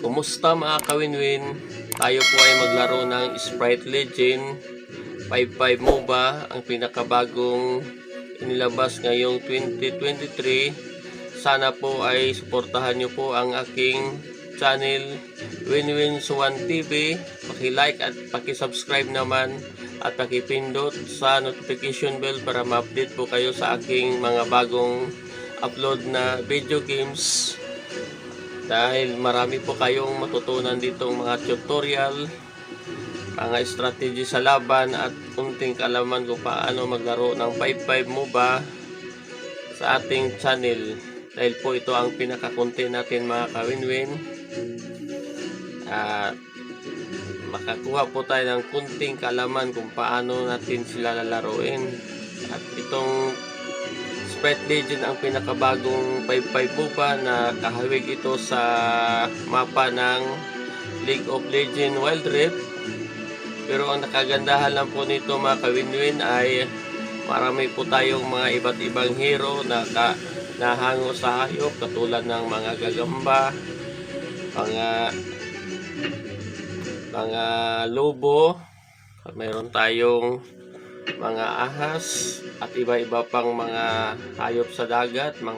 Kumusta mga kawinwin? Tayo po ay maglaro ng Sprite Legend 5-5 MOBA, ang pinakabagong inilabas ngayong 2023. Sana po ay suportahan nyo po ang aking channel WinWins1 TV. Paki-like at paki-subscribe naman at pakipindot sa notification bell para ma-update po kayo sa aking mga bagong upload na video games. Dahil marami po kayong matutunan ditong mga tutorial, mga strategy sa laban at kunting kaalaman kung paano maglaro ng 5-5 MOBA sa ating channel. Dahil po ito ang pinakakunti natin mga kawinwin. Makakuha po tayo ng kunting kaalaman kung paano natin sila lalaruin. At itong Sprite Legend ang pinakabagong 5-5 MOBA na kahawig ito sa mapa ng League of Legends Wild Rift. Pero ang nakagandahan lang po nito mga kawinwin ay marami po tayong mga iba't ibang hero na nahango sa hayop, katulad ng mga gagamba, mga lobo, mayroon tayong mga ahas at iba-iba pang mga hayop sa dagat, may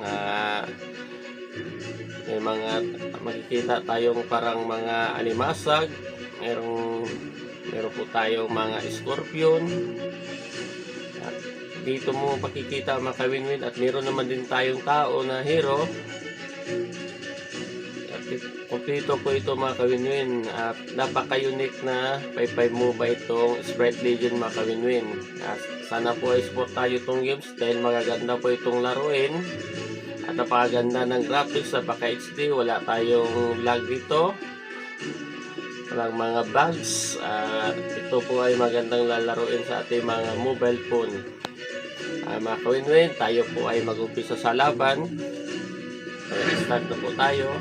mga makikita tayong parang mga alimasag, meron po tayong mga scorpion. At dito mo makikita mga kawinwin, at meron naman din tayong tao na hero. Kompleto po ito mga kawinwin, at napaka-unique na 5-5 MOBA itong Sprite Legend mga kawinwin. Sana po ay support tayo itong games dahil magaganda po itong laruin at napakaganda ng graphics, napaka-HD, wala tayong lag dito, walang mga bugs. Ito po ay magandang lalaruin sa ating mga mobile phone. Mga kawinwin, tayo po ay mag-umpisa sa laban. Start na po tayo.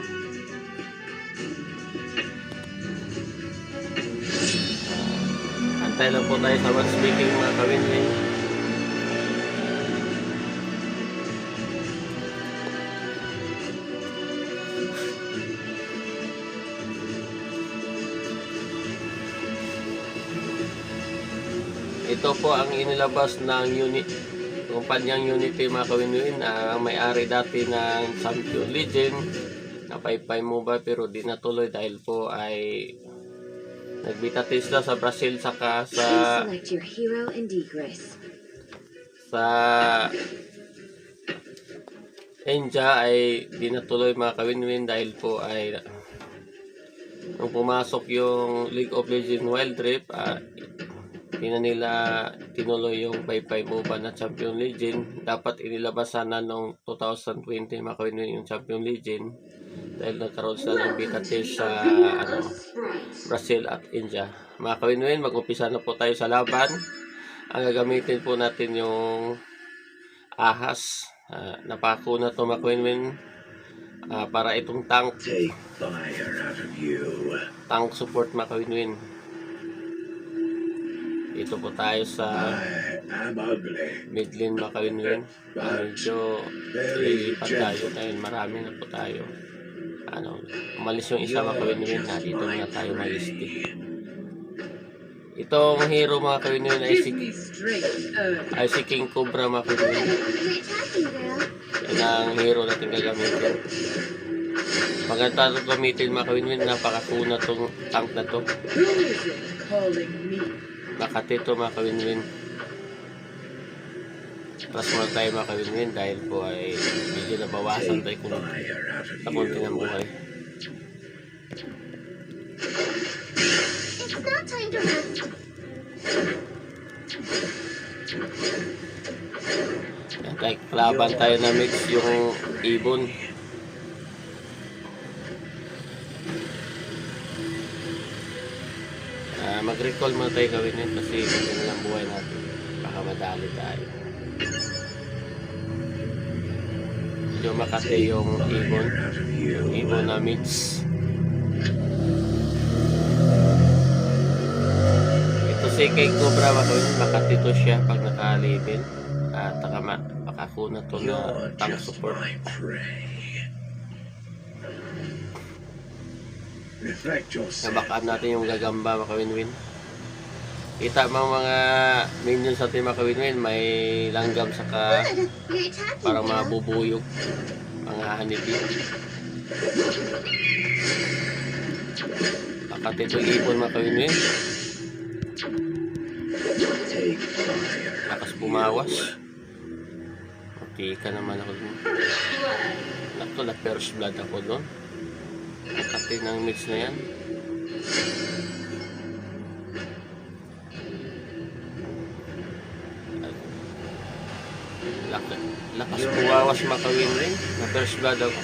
Antay lang po tayo sa matchmaking mga kawinwin. Ito po ang inilabas ng kumpanyang Unity mga kawinwin. Ang may-ari dati ng Champion Legend na 5-5 MOBA, pero di natuloy dahil po ay nagbita test sa Brazil saka sa India ay di natuloy mga kawinwin dahil po ay nung pumasok yung League of Legends Wild Rift, di na nila tinuloy yung 5-5 MOBA na Champion Legend. Dapat inilabas sana noong 2020 mga kawinwin yung Champion Legend, dahil nagkaroon sila ng beta test sa Brazil at India. Mga kawinwin, mag-umpisa na po tayo sa laban. Ang gagamitin po natin yung ahas. Napako na ito mga kawinwin, para itong tank support mga kawinwin. Dito po tayo sa mid lane mga kawinwin. Medyo lilipat tayo dahil marami na po tayo. Umalis yung isa mga kawinwin, dito na tayo malisti. Itong hero mga kawinwin ay si King Cobra mga kawinwin. Yan ang hero natin gagamitin. Maganda ito gamitin mga kawinwin, napakakuna itong tank na to. Makati ito mga kawinwin. Plus muna tayo mga kawinwin dahil po ay medyo nabawasan tayo sa konti ng buhay. Laban tayo na mix yung ibon. Mag-recall muna tayo kawinwin kasi ganyan na lang buhay natin, baka madali tayo. Medyo makati yung ibon na mix. Ito si King Cobra makati to siya pag naka-level, at makakuna to na tank support. Reflect yourself. Naback up natin yung gagamba, mga kawin-win. Kita mga minions natin, mga kawin-win, may langgam saka Good. You're attacking parang mga now. bubuyog, mga honeybee. Akat ito ibon, mga kawin-win. Take fire. Lakas bumawas. Matika naman ako dun. Naku, na first blood ako dun. Akatin ng mix na yan. Lakas bumawas, mga kawin-win. Na first blood ako.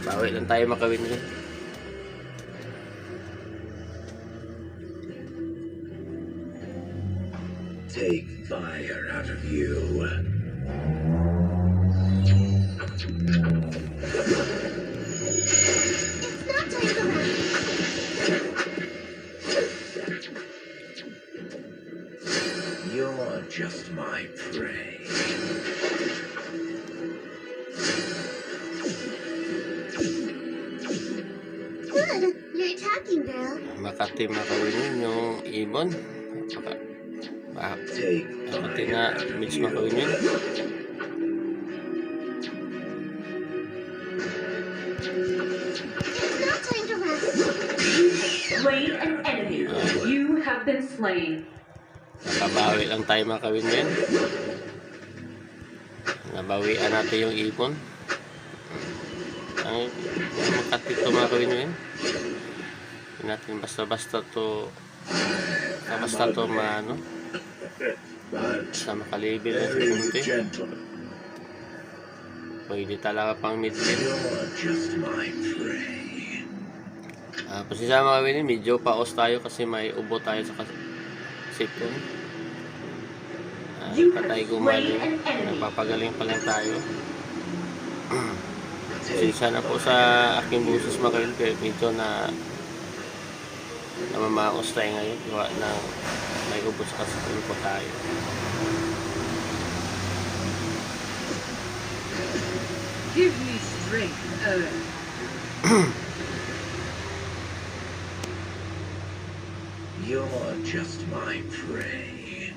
Bawi lang tayo, mga kawin-win. Take fire out of you. It's not time to run. You're just my prey. Good. You're attacking, girl. Makati, mga kawin-win, yung ibon. Take Makati fire na out of mix, mga you. kawin-win. It's not time to run. Slain an enemy. You have been slain. Nakabawi lang tayo, mga kawin-win. Nabawian natin yung ibon. Ang Makati ito, mga kawin-win. Hindi natin basta-basta to maano, But sa makalibel na very kunti. gentle. Pwede talaga pang mid-lane. You're just my prey. Pasensya, mga kawin-win, medyo paos tayo kasi may ubo tayo sa sikon. Patay gumaling. Nagpapagaling pa lang tayo. Take Pasensya na po sa aking busos, mga kawin, pero medyo namamaos tayo ngayon. Gawa ng may ubos kasi po tayo. Give me strength, Owen. You're just my prey.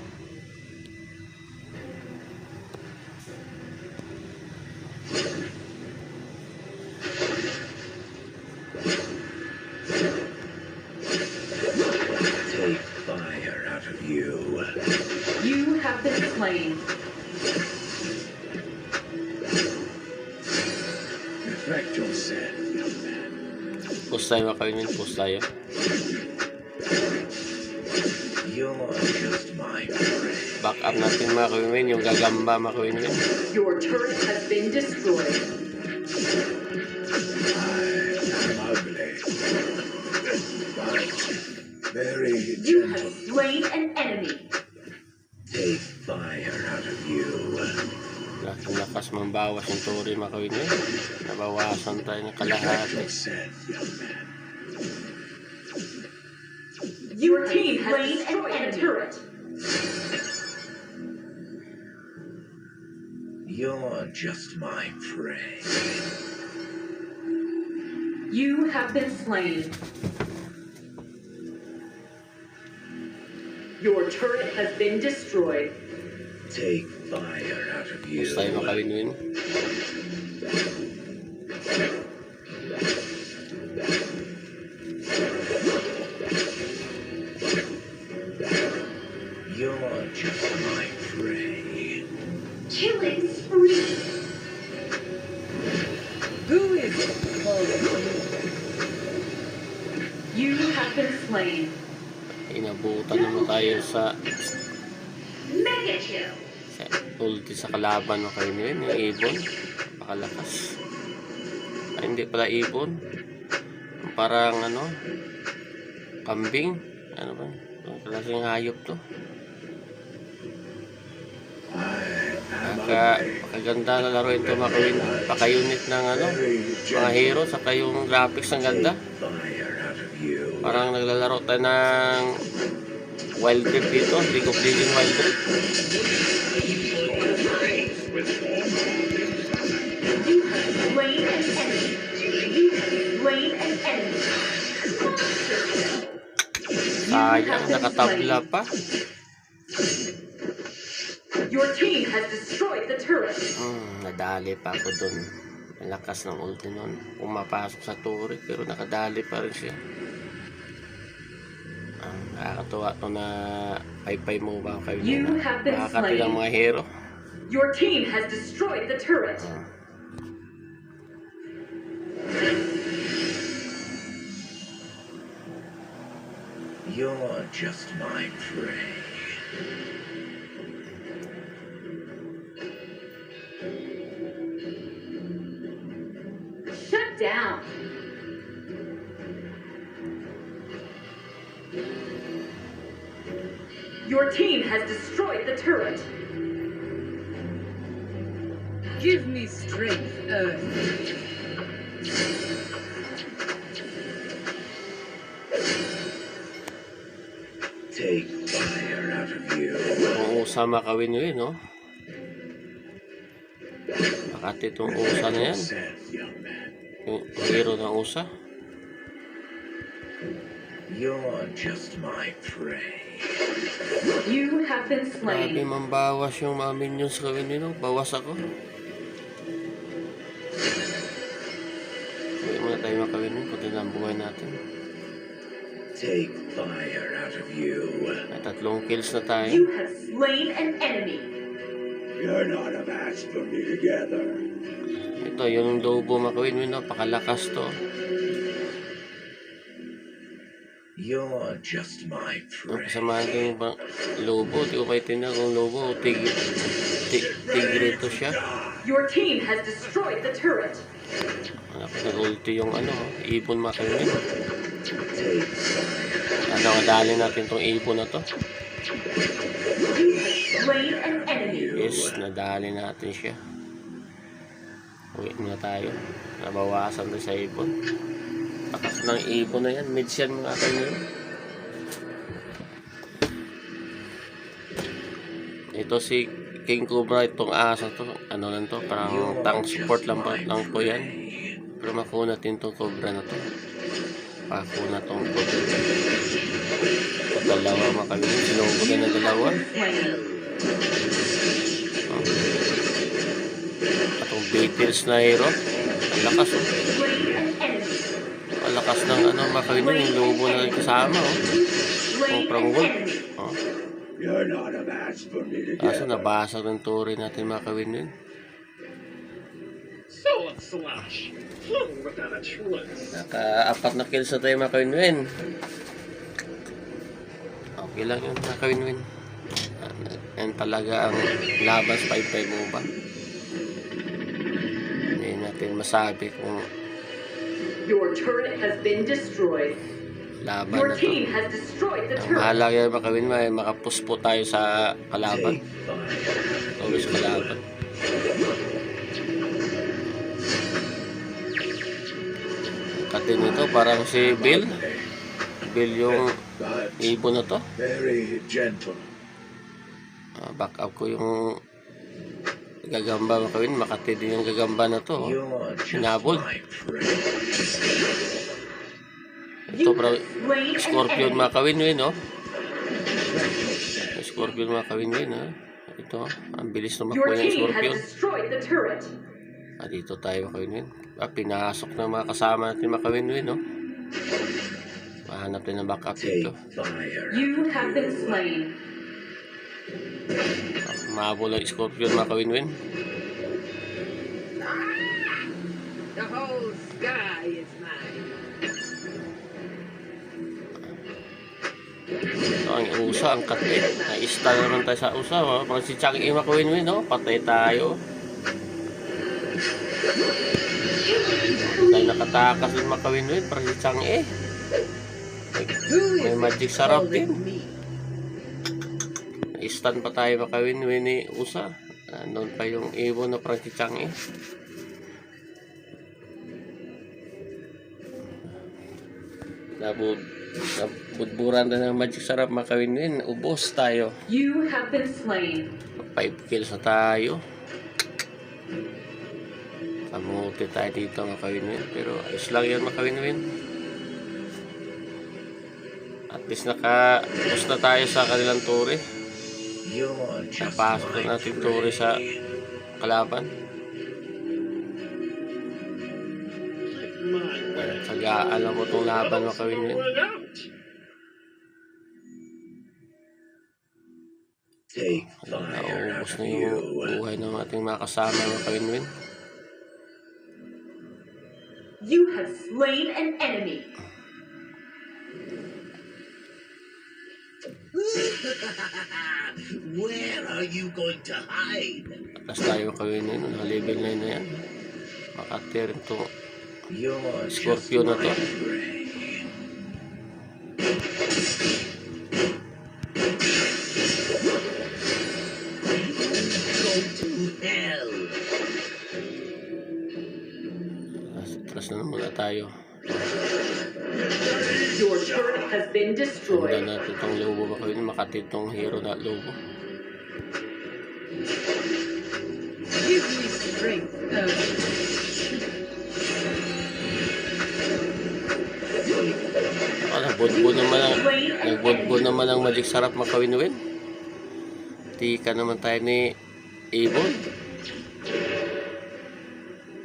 Take fire out of you. You have been slain. Reflect yourself, young man. Push tayo, mga kawin, push tayo. You're just my prey. Back up natin, mga kawin, yung gagamba, mga kawin. Your turret has been destroyed. I'm ugly. But very You have gentle. slain an enemy. Take fire out of you. Laking lakas mambawas yung turi, mga kawin. Nabawasan tayo ng Reflect kalahati. yourself, young man. Your team has slain an turret. You're just my prey. You have been slain. Your turret has been destroyed. Take fire out of you. Push tayo, mga kawin. You're just my prey. Killing spree. Who is it? You have been slain. Inabutan naman tayo sa Mega kill. ulti sa kalaban, mga kawin. Yung ibon. Pakalakas. Ay, hindi pala ibon. Parang kambing. Ano ba? Ang klaseng hayop to. Pakaganda na laro ito, mga kawin. Paka-unit ng mga hero, saka yung graphics ang ganda. Fire out of you. Parang naglalaro tayo ng Wild Rift dito, League of Legends Wild Rift. slain an enemy. You have slain an enemy. Monster kill. Sayang, nakatabla pa. Your team has destroyed the turret. Nadali pa ako dun. Malakas ng ulti nun. Pumapasok sa turret pero nakadali pa rin siya. Nakakatuwa to na 5-5 mo ba kayo You na have been nakakati ng slain. mga hero. Your team has destroyed the turret. You're just my prey. Shut down. Your team has destroyed the turret. Give me strength, Earth. Take fire out of you. Kung usa makawin yun, no? Makati itong usa na yan. Said, young man. Yung hero ng usa. You're just my prey. You have been Grabe, slain. mambawas yung mga minions kawin yun, no? Bawas ako. Huwag muna tayo makawin yun. Puti na ang buhay natin. Take fire out of you. May 3 kills na tayo. You have slain an enemy. You're not a match for me together. Ito, yung lobo makawin yun, no? Pakalakas to. You're just my Ang prey. kasamahan ko yung lobo. Di ko kayo tinan kung lobo o tigre to siya. Your team has destroyed the turret. Nag-ulti yung ibon makawin. Take fire. Nadali natin tong ibon na to. You have slain an enemy. Yes, nadali natin siya. Uwi na tayo. Nabawasan na sa ibon. Takas ng ibon na yan. Mids yan mga kayo. Ito si King Cobra, itong asa to. Ano lang to? Parang tank support lang po yan. Pero makuha natin itong Cobra na to. Pakuha na itong Cobra. Dalawa mga kayo. Sinubugan na dalawa. Slain. Itong Beatles na hero. Ang lakas oh. Slain an enemy. Ang lakas ng makawin yun, yung lobo na kasama oh. Slain Sobrang an wolf. enemy. Oh. You're not a match for me Kaso together. nabasag ng turi natin makawin yun. Solid slash. Flung without a trace. Naka-4 na kills na tayo makawin yun. Okay lang yun makawin yun. Yan talaga ang laban sa 5-5 mo ba. Hindi natin masabi kung Your turret has been destroyed. laban Your na to. team has destroyed the Ang turret. mahalaga yung makawin mo ay makapuspo tayo sa kalaban. Take fire. Always kalaban. Katin nito parang si Bill. Bill yung But ibon na to. very gentle. Back up ko yung gagamba makawin. Makati din yung gagamba na to. You're just Hinabol. my prey. Ito You parang have slain an scorpion enemy. makawin yun, no? Scorpion makawin yun, ha? Ito, ang bilis na Your makuha ng team scorpion. has destroyed the turret. Dito tayo makawin yun. Pinasok ng mga kasama natin makawin yun, no? Mahanap din ng backup Take dito. fire. You out have of been you. slain. Mahabol ang scorpion makawin yun. The whole sky is mine. Ito, ang usa, ang kate. Na-stun naman tayo sa usa. Mga si Chucky makawin yun, no? Patay tayo. Dahil nakatakas din makawin yun. Parang si Chucky Who May is magic sarap din. calling me? Na-stun pa tayo makawin yun ni usa. Nandun pa yung ibon na parang si Chucky. Nabudburan na ng magic sarap makawin yun. Ubos tayo. You have been slain. 5 kills na tayo. Kamuti tayo dito mga kawin-win. Pero ayos lang yan mga kawin-win. At least naka-post na tayo sa kanilang turi. Napasok na natin turi sa kalaban. Tagaan mo itong laban mga kawin-win. Nauubos na yung buhay ng ating mga kasama mga kawin-win. You have slain an enemy. Where are you going to hide? Atas tayo mga kawin-win. Naka-level 9 na yan. Makatirin itong You're Scorpio na to. Go to hell. Atras na muna tayo. Your turret has been Tanda destroyed. natin itong lobo mga kawin-win. Makati itong hero na lobo. Give me strength, Earth. Nagbudbo naman ang Magic Sarap mga kawin-win. Tika naman tayo ni Ibon.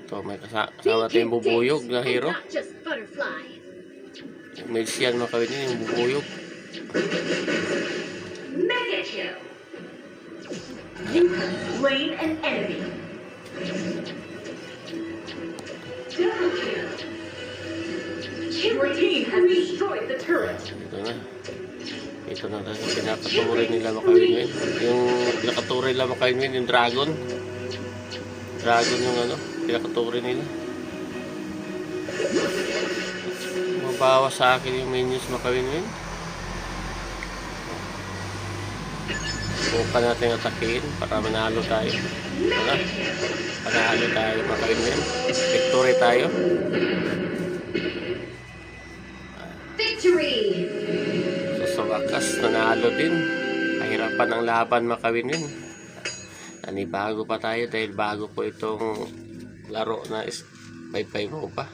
Ito may kasama tayong bubuyog na hero. Not just butterfly. May siyan mga kawin-win yung bubuyog. Mega kill. You have slain an enemy. Double kill. Your team has destroyed the turret. Ito na. Ito na tayo. Pinakatuloy nila mga kawin-win. Yung pinakatuloy nila mga kawin-win, yung dragon. Dragon yung ano, pinakatuloy nila. Mabawa sa akin yung minions mga kawin-win. Bukan natin atakin para manalo tayo. Ito na. Panalo tayo mga kawin-win. Victory tayo. Victory. So sa wakas, nanalo din. Kahirapan ang laban mga kawin-win. Nanibago pa tayo dahil bago po itong laro na paypay mo pa.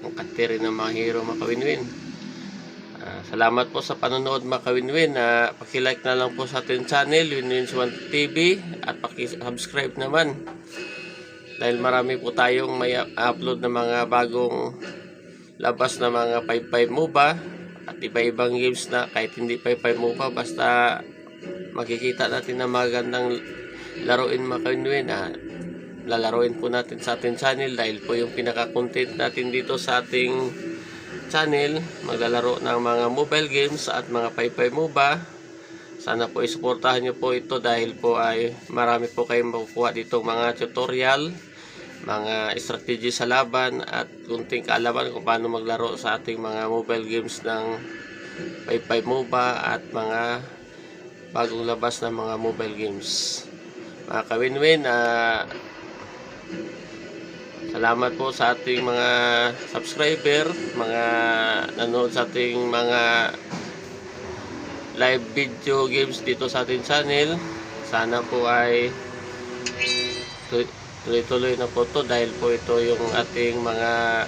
Ang katiri ng mga hero mga kawin-win. Salamat po sa panonood mga kawin-win. Paki-like na lang po sa ating channel, WinWins1 TV, at paki-subscribe naman. Dahil marami po tayong may upload na mga bagong labas na mga 5-5 MOBA at iba-ibang games na kahit hindi 5-5 MOBA, basta makikita natin na magandang laruin mga kawin-win. Lalaruin po natin sa ating channel dahil po yung pinaka-content natin dito sa ating channel, maglalaro ng mga mobile games at mga 5-5 MOBA. Sana po isuportahan nyo po ito dahil po ay marami po kayong makukuha dito mga tutorial, mga strategy sa laban at kunting kaalaman kung paano maglaro sa ating mga mobile games ng 5-5 MOBA at mga bagong labas na mga mobile games. Mga kawin-win, salamat po sa ating mga subscriber, mga nanonood sa ating mga live video games dito sa ating channel. Sana po ay tuloy-tuloy na po to dahil po ito yung ating mga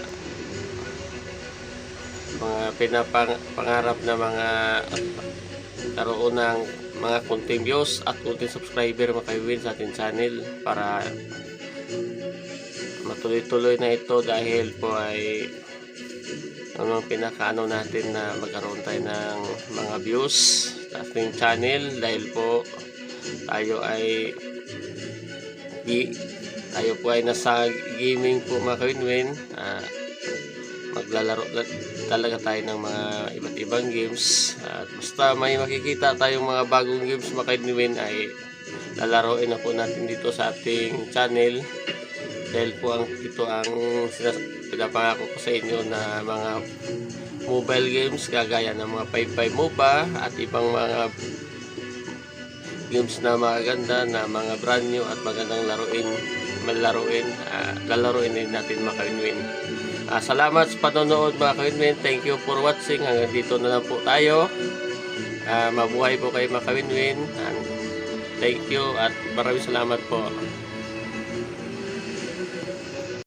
pinapangarap na mga karoon ng mga konting views at konting subscriber makaiwin sa ating channel para matuloy-tuloy na ito dahil po ay ang pinakaano natin na magkaroon tayo ng mga views sa ating channel dahil po tayo ay nasa gaming po mga kawin-win. Maglalaro talaga tayo ng mga iba't ibang games at basta may makikita tayong mga bagong games mga kawin-win ay lalaroin na po natin dito sa ating channel dahil po ito ang pinapangako ko sa inyo na mga mobile games kagaya ng mga 5-5 MOBA at ibang mga games na magaganda na mga brand new at magandang lalaruin din natin mga kawin-win. Salamat sa panonood mga kawin-win. Thank you for watching. Hanggang dito na lang po tayo. Mabuhay po kayo mga kawin-win. Thank you at maraming salamat po.